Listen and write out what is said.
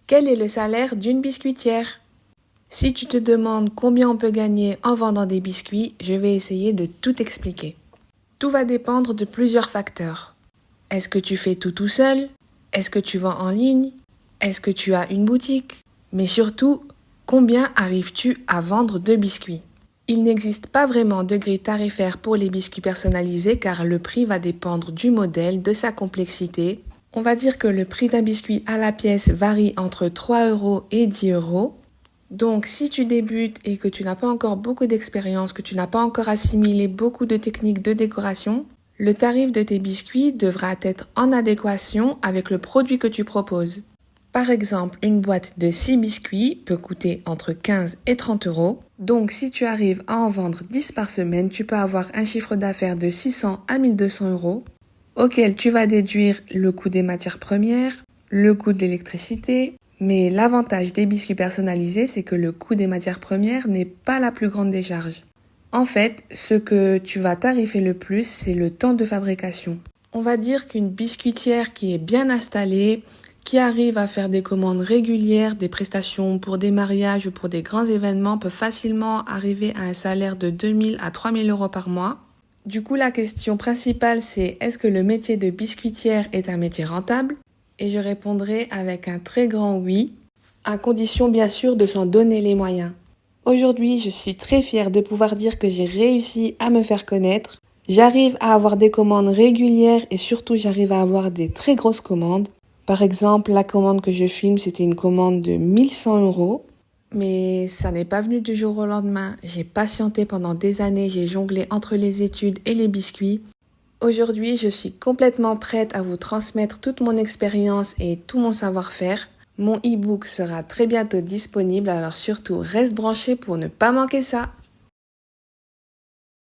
Quel est le salaire d'une biscuitière? Si tu te demandes combien on peut gagner en vendant des biscuits, je vais essayer de tout expliquer. Tout va dépendre de plusieurs facteurs. Est-ce que tu fais tout seul? Est-ce que tu vends en ligne? Est-ce que tu as une boutique? Mais surtout, combien arrives-tu à vendre de biscuits? Il n'existe pas vraiment de grille tarifaire pour les biscuits personnalisés car le prix va dépendre du modèle, de sa complexité. On va dire que le prix d'un biscuit à la pièce varie entre 3 € et 10 €. Donc si tu débutes et que tu n'as pas encore beaucoup d'expérience, que tu n'as pas encore assimilé beaucoup de techniques de décoration, le tarif de tes biscuits devra être en adéquation avec le produit que tu proposes. Par exemple, une boîte de 6 biscuits peut coûter entre 15 et 30 €. Donc si tu arrives à en vendre 10 par semaine, tu peux avoir un chiffre d'affaires de 600 à 1200 €, auquel tu vas déduire le coût des matières premières, le coût de l'électricité. Mais l'avantage des biscuits personnalisés, c'est que le coût des matières premières n'est pas la plus grande des charges. En fait, ce que tu vas tarifer le plus, c'est le temps de fabrication. On va dire qu'une biscuitière qui est bien installée, qui arrive à faire des commandes régulières, des prestations pour des mariages ou pour des grands événements, peut facilement arriver à un salaire de 2000 à 3000 € par mois. Du coup, la question principale, c'est est-ce que le métier de biscuitière est un métier rentable? Et je répondrai avec un très grand oui, à condition bien sûr de s'en donner les moyens. Aujourd'hui, je suis très fière de pouvoir dire que j'ai réussi à me faire connaître. J'arrive à avoir des commandes régulières et surtout j'arrive à avoir des très grosses commandes. Par exemple, la commande que je filme, c'était une commande de 1100 €. Mais ça n'est pas venu du jour au lendemain. J'ai patienté pendant des années, j'ai jonglé entre les études et les biscuits. Aujourd'hui, je suis complètement prête à vous transmettre toute mon expérience et tout mon savoir-faire. Mon e-book sera très bientôt disponible, alors surtout reste branché pour ne pas manquer ça.